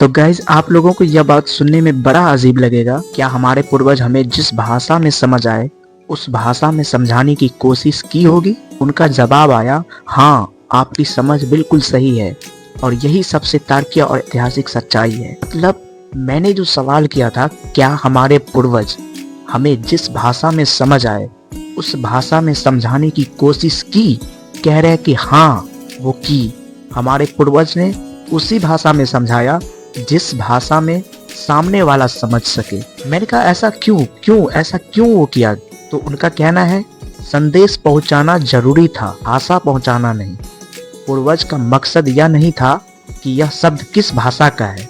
तो गाइज आप लोगों को यह बात सुनने में बड़ा अजीब लगेगा। क्या हमारे पूर्वज हमें जिस भाषा में समझ आए उस भाषा में समझाने की कोशिश की होगी? उनका जवाब आया, हाँ आपकी समझ बिल्कुल सही है। और यही सबसे तार्किक और ऐतिहासिक सच्चाई है। मतलब मैंने जो सवाल किया था, क्या हमारे पूर्वज हमें जिस भाषा में समझ आए उस भाषा में समझाने की कोशिश की? कह रहे कि हाँ वो की। हमारे पूर्वज ने उसी भाषा में समझाया जिस भाषा में सामने वाला समझ सके। मैंने कहा ऐसा क्यों वो किया? तो उनका कहना है संदेश पहुंचाना जरूरी था, भाषा पहुंचाना नहीं। पूर्वज का मकसद यह नहीं था कि यह शब्द किस भाषा का है,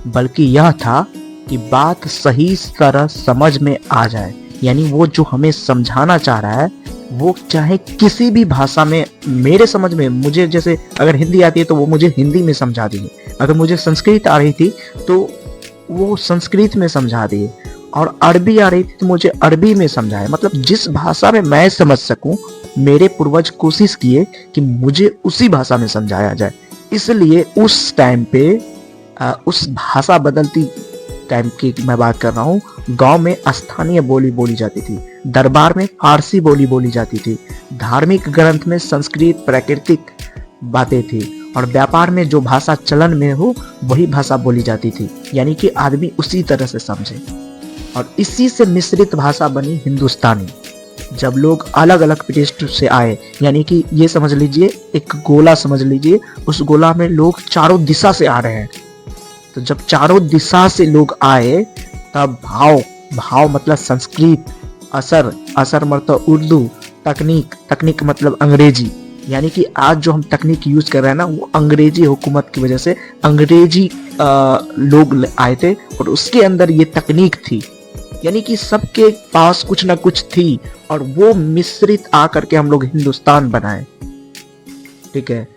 बल्कि यह था कि बात सही तरह समझ में आ जाए। यानी वो जो हमें समझाना चाह रहा है वो चाहे किसी भी भाषा में, मेरे समझ में, मुझे जैसे अगर हिंदी आती है तो वो मुझे हिंदी में समझा दिए, अगर मुझे संस्कृत आ रही थी तो वो संस्कृत में समझा दिए, और अरबी आ रही थी तो मुझे अरबी में समझाए। मतलब जिस भाषा में मैं समझ सकूं, मेरे पूर्वज कोशिश किए कि मुझे उसी भाषा में समझाया जाए। इसलिए उस टाइम पे उस भाषा बदलती टाइम की मैं बात कर रहा हूँ, गांव में स्थानीय बोली बोली जाती थी, दरबार में फारसी बोली बोली जाती थी, धार्मिक ग्रंथ में संस्कृत प्राकृतिक बातें थी, और व्यापार में जो भाषा चलन में हो वही भाषा बोली जाती थी। यानी कि आदमी उसी तरह से समझे, और इसी से मिश्रित भाषा बनी हिंदुस्तानी। जब लोग अलग अलग पृष्ठ से आए, यानी कि ये समझ लीजिए एक गोला समझ लीजिए, उस गोला में लोग चारों दिशा से आ रहे हैं। तो जब चारों दिशा से लोग आए तब भाव मतलब संस्कृत, असर मतलब उर्दू, तकनीक मतलब अंग्रेजी। यानी कि आज जो हम तकनीक यूज कर रहे हैं ना, वो अंग्रेजी हुकूमत की वजह से अंग्रेजी लोग आए थे, और उसके अंदर ये तकनीक थी। यानी कि सबके पास कुछ ना कुछ थी, और वो मिश्रित आकर के हम लोग हिंदुस्तान बनाए। ठीक है।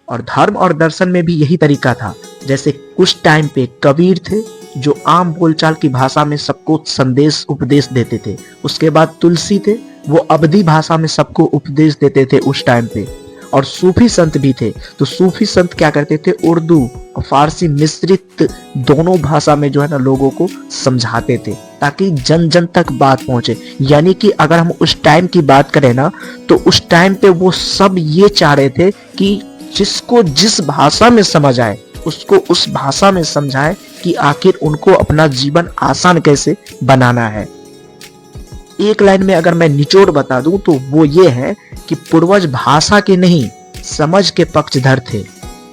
और धर्म और दर्शन में भी यही तरीका था। जैसे कुछ टाइम पे कबीर थे जो आम बोलचाल की भाषा में सबको संदेश उपदेश देते थे। उसके बाद तुलसी थे, वो अवधी भाषा में सबको उपदेश देते थे उस टाइम पे। और सूफी संत भी थे, तो सूफी संत क्या करते थे, उर्दू और फारसी मिश्रित दोनों भाषा में जो है ना लोगों को समझाते थे, ताकि जन जन तक बात पहुंचे। यानी कि अगर हम उस टाइम की बात करें ना, तो उस टाइम पे वो सब ये चाह रहे थे कि जिसको जिस भाषा में समझ आए उसको उस भाषा में समझाए कि आखिर उनको अपना जीवन आसान कैसे बनाना है। एक लाइन में अगर मैं निचोड़ बता दूं तो वो ये है कि पूर्वज भाषा के नहीं समझ के पक्षधर थे।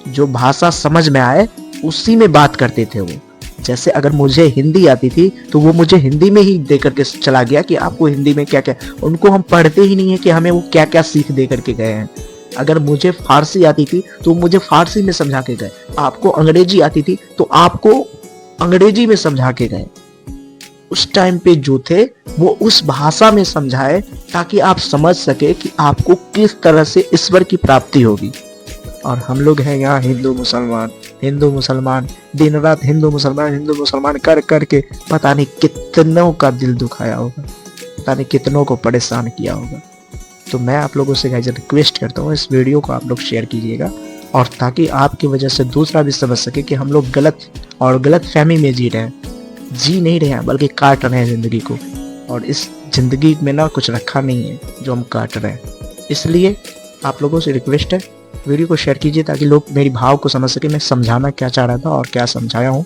जो भाषा समझ में आए उसी में बात करते थे वो। जैसे अगर मुझे हिंदी आती थी तो वो मुझे हिंदी में ही दे करके चला गया कि आपको हिंदी में क्या क्या, उनको हम पढ़ते ही नहीं है कि हमें वो क्या क्या सीख दे करके गए हैं। अगर मुझे फारसी आती थी तो मुझे फारसी में समझा के गए, आपको अंग्रेजी आती थी तो आपको अंग्रेजी में समझा के गए। उस टाइम पे जो थे वो उस भाषा में समझाए ताकि आप समझ सके कि आपको किस तरह से ईश्वर की प्राप्ति होगी। और हम लोग हैं यहाँ हिंदू मुसलमान दिन रात हिंदू मुसलमान कर करके पता नहीं कितनों का दिल दुखाया होगा, पता नहीं कितनों को परेशान किया होगा। तो मैं आप लोगों से गाइस रिक्वेस्ट करता हूँ, इस वीडियो को आप लोग शेयर कीजिएगा, और ताकि आपकी वजह से दूसरा भी समझ सके कि हम लोग गलत फहमी में जी नहीं रहे हैं, बल्कि काट रहे हैं जिंदगी को। और इस जिंदगी में ना कुछ रखा नहीं है जो हम काट रहे हैं। इसलिए आप लोगों से रिक्वेस्ट है, वीडियो को शेयर कीजिए ताकि लोग मेरी भाव को समझ सके, मैं समझाना क्या चाह रहा था और क्या समझाया हूँ,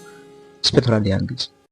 इस पर थोड़ा ध्यान दीजिए।